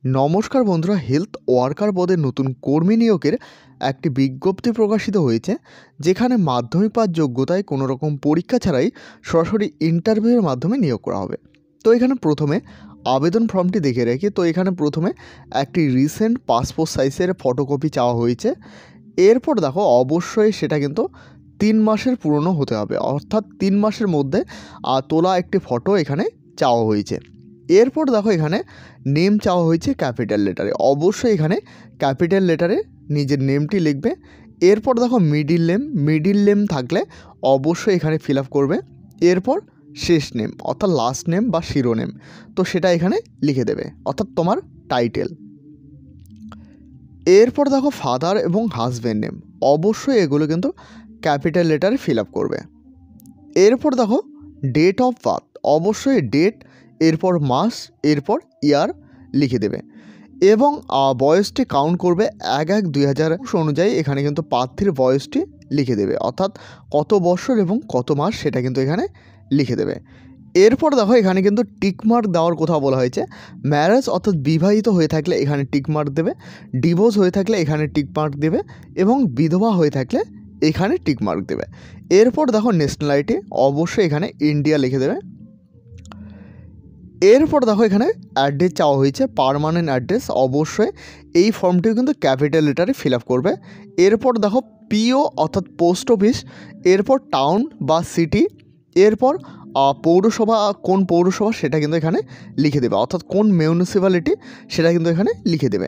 নমস্কার বন্ধুরা, health worker পদে নতুন কর্মী নিয়োগের একটি বিজ্ঞপ্তি প্রকাশিত হয়েছে, যেখানে মাধ্যমিক পাস যোগ্যতায় কোনো রকম পরীক্ষা ছাড়াই সরাসরি ইন্টারভিউয়ের মাধ্যমে নিয়োগ করা হবে। তো এখানে প্রথমে আবেদন ফর্মটি দেখে রাখি। তো এখানে প্রথমে একটি রিসেন্ট পাসপোর্ট সাইজের ফটোকপি চাওয়া হয়েছে। এরপর দেখো অবশ্যই সেটা কিন্তু 3 মাসের পুরনো হতে হবে, অর্থাৎ 3 মাসের মধ্যে তোলা একটি ফটো এখানে চাওয়া হয়েছে। এরপর দেখো এখানে নেম চাওয়া হয়েছে ক্যাপিটাল লেটারে, অবশ্যই এখানে ক্যাপিটাল লেটারে নিজের নেমটি লিখবে। এরপর দেখো মিডিল নেম থাকলে অবশ্যই এখানে ফিল আপ করবে। এরপর শেষ নেম অর্থাৎ লাস্ট নেম বা শিরোনেম, তো সেটা এখানে লিখে দেবে, অর্থাৎ তোমার টাইটেল। এরপর দেখো ফাদার এবং হাজব্যান্ড নেম, অবশ্যই এগুলো কিন্তু ক্যাপিটাল লেটারে ফিল আপ করবে। এরপর দেখো ডেট অফ বার্থ, অবশ্যই ডেট, এরপর মাস, এরপর ইয়ার লিখে দেবে। এবং বয়সটি কাউন্ট করবে 1/1/2021 অনুযায়ী এখানে কিন্তু প্রার্থীর বয়সটি লিখে দেবে, অর্থাৎ কত বছর এবং কত মাস সেটা কিন্তু এখানে লিখে দেবে। এরপর দেখো এখানে কিন্তু টিকমার্ক দেওয়ার কথা বলা হয়েছে। ম্যারেজ অর্থাৎ বিবাহিত হয়ে থাকলে এখানে টিকমার্ক দেবে, ডিভোর্স হয়ে থাকলে এখানে টিকমার্ক দেবে, এবং বিধবা হয়ে থাকলে এখানে টিকমার্ক দেবে। এরপর দেখো ন্যাশনালিটি, অবশ্যই এখানে ইন্ডিয়া লিখে দেবে। এরপর দেখো এখানে অ্যাড্রেস চাওয়া হয়েছে, পার্মানেন্ট অ্যাড্রেস, অবশ্যই এই ফর্মটিও কিন্তু ক্যাপিটাল লেটারে ফিল আপ করবে। এরপর দেখো পিও অর্থাৎ পোস্ট অফিস, এরপর টাউন বা সিটি, এরপর পৌরসভা, কোন পৌরসভা সেটা কিন্তু এখানে লিখে দেবে, অর্থাৎ কোন মিউনিসিপ্যালিটি সেটা কিন্তু এখানে লিখে দেবে।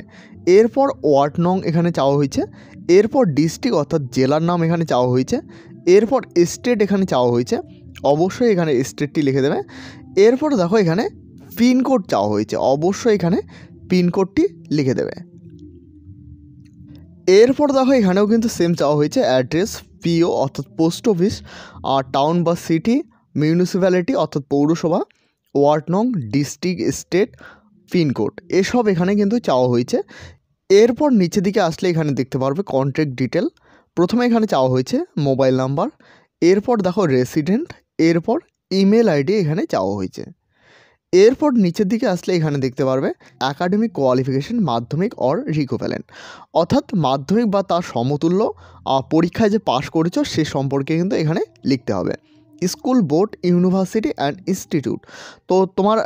এরপর ওয়ার্ড নং এখানে চাওয়া হয়েছে। এরপর ডিস্ট্রিক্ট অর্থাৎ জেলার নাম এখানে চাওয়া হয়েছে। এরপর স্টেট এখানে চাওয়া হয়েছে, অবশ্যই এখানে স্টেটটি লিখে দেবে। এরপর দেখো এখানে পিনকোড চাওয়া হয়েছে, অবশ্যই এখানে পিনকোডটি লিখে দেবে। এরপর দেখো এখানেও কিন্তু সেম চাওয়া হয়েছে, অ্যাড্রেস, পিও অর্থাৎ পোস্ট অফিস, টাউন বা সিটি, মিউনিসিপ্যালিটি অর্থাৎ পৌরসভা, ওয়ার্ড নং, ডিস্ট্রিক্ট, স্টেট, পিনকোড, এসব এখানে কিন্তু চাওয়া হয়েছে। এরপর নিচের দিকে আসলে এখানে দেখতে পারবে কন্ট্যাক্ট ডিটেল। প্রথমে এখানে চাওয়া হয়েছে মোবাইল নাম্বার, এরপর দেখো রেসিডেন্ট, এরপর ইমেল আইডি এখানে চাওয়া হয়েছে। এরপর নিচের দিকে আসলে এখানে দেখতে পারবে অ্যাকাডেমিক কোয়ালিফিকেশন, মাধ্যমিক অর ইকুইভ্যালেন্ট, অর্থাৎ মাধ্যমিক বা তার সমতুল্য পরীক্ষায় যে পাশ করেছো সে সম্পর্কে কিন্তু এখানে লিখতে হবে। School, board, university and institute, তো তোমার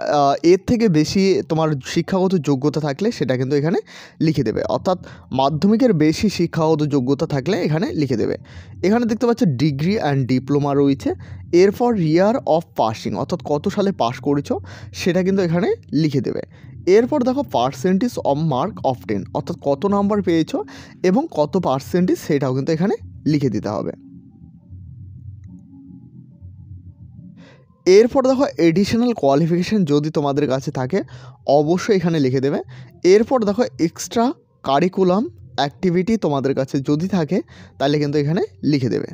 এর থেকে বেশি তোমার শিক্ষাগত যোগ্যতা থাকলে সেটা কিন্তু এখানে লিখে দেবে, অর্থাৎ মাধ্যমিকের বেশি শিক্ষাগত যোগ্যতা থাকলে এখানে লিখে দেবে। এখানে দেখতে পাচ্ছ ডিগ্রি অ্যান্ড ডিপ্লোমা রয়েছে। এরপর ইয়ার অফ পাসিং, অর্থাৎ কত সালে পাস করেছো সেটা কিন্তু এখানে লিখে দেবে। এরপর দেখো পার্সেন্টেজ অফ মার্ক অফ 10, অর্থাৎ কত নাম্বার পেয়েছো এবং কত পার্সেন্টেজ সেটাও কিন্তু এখানে লিখে দিতে হবে। এরপর দেখো এডিশনাল কোয়ালিফিকেশান যদি তোমাদের কাছে থাকে অবশ্যই এখানে লিখে দেবে। এরপর দেখো এক্সট্রা কারিকুলাম অ্যাক্টিভিটি তোমাদের কাছে যদি থাকে তাহলে কিন্তু এখানে লিখে দেবে।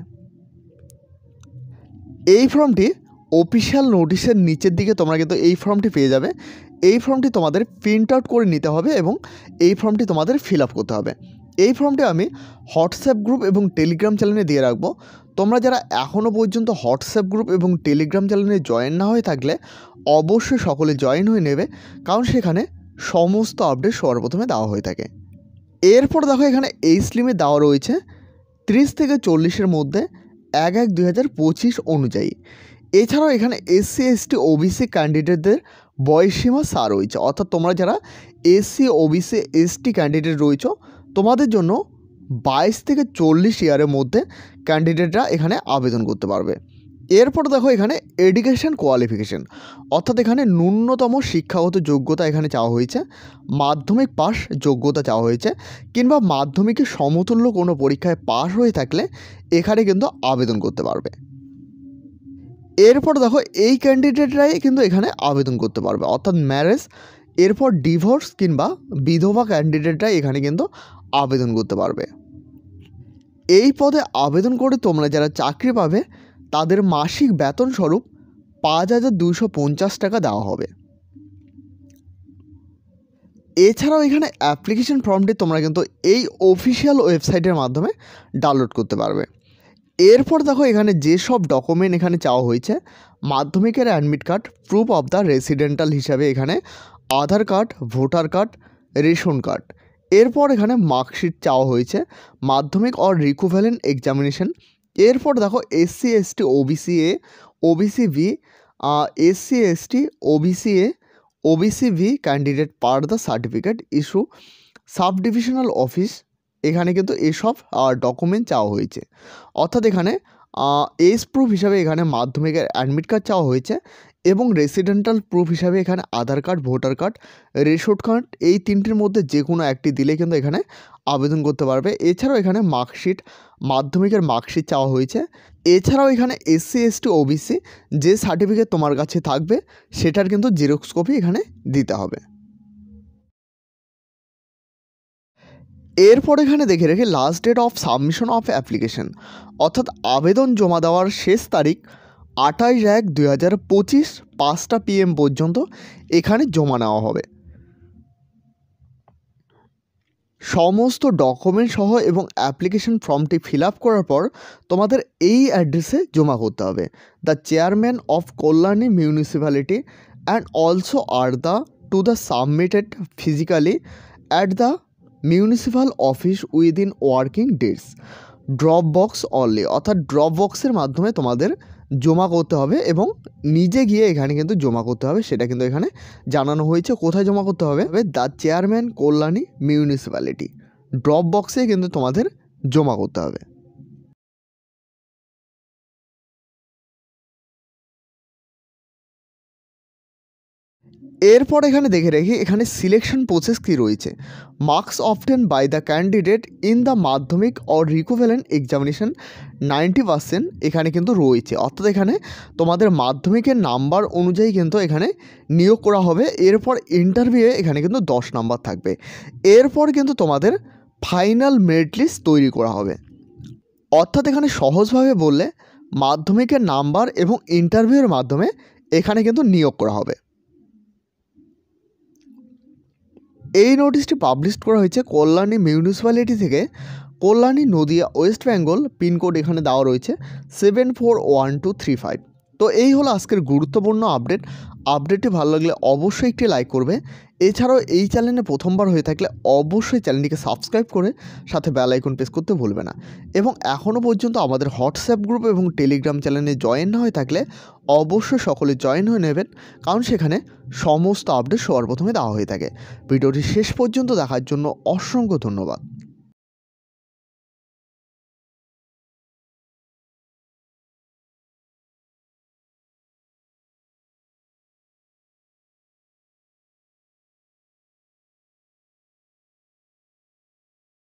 এই ফর্মটি অফিসিয়াল নোটিশের নিচের দিকে তোমরা কিন্তু এই ফর্মটি পেয়ে যাবে। এই ফর্মটি তোমাদের প্রিন্ট আউট করে নিতে হবে এবং এই ফর্মটি তোমাদের ফিল আপ করতে হবে। এই ফর্মটি আমি হোয়াটসঅ্যাপ গ্রুপ এবং টেলিগ্রাম চ্যানেলে দিয়ে রাখবো। তোমরা যারা এখনও পর্যন্ত হোয়াটসঅ্যাপ গ্রুপ এবং টেলিগ্রাম চ্যানেলে জয়েন না হয়ে থাকলে অবশ্যই সকলে জয়েন হয়ে নেবে, কারণ সেখানে সমস্ত আপডেট সবার প্রথমে দেওয়া হয়ে থাকে। এরপর দেখো এখানে এইজ লিমিট দেওয়া রয়েছে 30 থেকে 40-এর মধ্যে 1/1/2025 অনুযায়ী। এছাড়াও এখানে SC ST OBC ক্যান্ডিডেটদের বয়সসীমা ছাড় রয়েছে, অর্থাৎ তোমরা যারা SC OBC ST ক্যান্ডিডেট রয়েছো তোমাদের জন্য 22 থেকে 40 ইয়ারের মধ্যে ক্যান্ডিডেটরা এখানে আবেদন করতে পারবে। এরপর দেখো এখানে এডুকেশান কোয়ালিফিকেশান, অর্থাৎ এখানে ন্যূনতম শিক্ষাগত যোগ্যতা এখানে চাওয়া হয়েছে, মাধ্যমিক পাস যোগ্যতা চাওয়া হয়েছে, কিংবা মাধ্যমিকের সমতুল্য কোনো পরীক্ষায় পাস হয়ে থাকলে এখানে কিন্তু আবেদন করতে পারবে। এরপর দেখো এই ক্যান্ডিডেটরাই কিন্তু এখানে আবেদন করতে পারবে, অর্থাৎ ম্যারেজ, এরপর ডিভোর্স কিংবা বিধবা ক্যান্ডিডেটরাই এখানে কিন্তু আবেদন করতে পারবে। এই পদে আবেদন করে তোমরা যারা চাকরি পাবে তাদের মাসিক বেতন স্বরূপ 5,250 টাকা দেওয়া হবে। এছাড়াও এখানে অ্যাপ্লিকেশন ফর্মটি তোমরা কিন্তু এই অফিসিয়াল ওয়েবসাইটের মাধ্যমে ডাউনলোড করতে পারবে। এরপর দেখো এখানে যেসব ডকুমেন্ট এখানে চাওয়া হয়েছে, মাধ্যমিকের admit card, proof of the residential হিসাবে এখানে Aadhaar card, voter card, ration card. এরপর এখানে মার্কশিট চাওয়া হয়েছে, মাধ্যমিক অর ইকুইভ্যালেন্ট এক্সামিনেশন। এরপর দেখো SC ST OBC A, OBC V, SC ST OBC A, OBC V candidate per the certificate issue sub divisional office. এখানে কিন্তু এসব ডকুমেন্ট চাওয়া হয়েছে। অর্থাৎ এখানে এজ প্রুফ হিসাবে এখানে মাধ্যমিকের অ্যাডমিট কার্ড চাওয়া হয়েছে এবং রেসিডেন্টাল প্রুফ হিসাবে এখানে Aadhaar card, voter card, ration card, এই তিনটির মধ্যে যে কোনো একটি দিলে কিন্তু এখানে আবেদন করতে পারবে। এছাড়াও এখানে মার্কশিট, মাধ্যমিকের মার্কশিট চাওয়া হয়েছে। এছাড়াও এখানে এসসি এসটি ওবিসি যে সার্টিফিকেট তোমার কাছে থাকবে সেটার কিন্তু জেরক্স কপি এখানে দিতে হবে। এরপর এখানে দেখে রেখে last date of submission of application, অর্থাৎ আবেদন জমা দেওয়ার শেষ তারিখ 28/1/2025 5টা PM পর্যন্ত এখানে জমা নেওয়া হবে। সমস্ত ডকুমেন্ট সহ এবং অ্যাপ্লিকেশন ফর্মটি ফিল আপ করার পর তোমাদের এই অ্যাড্রেসে জমা করতে হবে। The chairman of Kalyani municipality and also are the to the submitted physically at the municipal office within working dates, drop box only. অর্থাৎ ড্রপ বক্সের মাধ্যমে তোমাদের জমা করতে হবে এবং নিজে গিয়ে এখানে কিন্তু জমা করতে হবে, সেটা কিন্তু এখানে জানানো হয়েছে। কোথায় জমা করতে হবে? The chairman Kalyani municipality, drop বক্সে কিন্তু তোমাদের জমা করতে হবে। এরপর এখানে দেখে রাখি এখানে সিলেকশন প্রসেস কী রয়েছে। Marks obtained by the candidate in the Madhyamik or equivalent examination 90% এখানে কিন্তু রয়েছে। অর্থাৎ এখানে তোমাদের মাধ্যমিকের নাম্বার অনুযায়ী কিন্তু এখানে নিয়োগ করা হবে। এরপর ইন্টারভিউয়ে এখানে কিন্তু 10 নাম্বার থাকবে। এরপর কিন্তু তোমাদের ফাইনাল মেরিট লিস্ট তৈরি করা হবে। অর্থাৎ এখানে সহজভাবে বললে মাধ্যমিকের নাম্বার এবং ইন্টারভিউয়ের মাধ্যমে এখানে কিন্তু নিয়োগ করা হবে। এই নোটিশটি পাবলিশ করা হয়েছে কল্যাণী মিউনিসিপ্যালিটি থেকে, কল্যাণী, নদিয়া, ওয়েস্ট বেঙ্গল। পিনকোড এখানে দেওয়া রয়েছে 741235। তো এই হলো আজকের গুরুত্বপূর্ণ আপডেট। আপডেটটি ভালো লাগলে অবশ্যই একটি লাইক করবে। এছাড়াও এই চ্যানেলে প্রথমবার হয়ে থাকলে অবশ্যই চ্যানেলটিকে সাবস্ক্রাইব করে সাথে বেল আইকন প্রেস করতে ভুলবে না। এবং এখনও পর্যন্ত আমাদের হোয়াটসঅ্যাপ গ্রুপ এবং টেলিগ্রাম চ্যানেলে জয়েন না হয়ে থাকলে অবশ্যই সকলে জয়েন হয়ে নেবেন, কারণ সেখানে সমস্ত আপডেট সবার প্রথমে দেওয়া হয়ে থাকে। ভিডিওটি শেষ পর্যন্ত দেখার জন্য অসংখ্য ধন্যবাদ।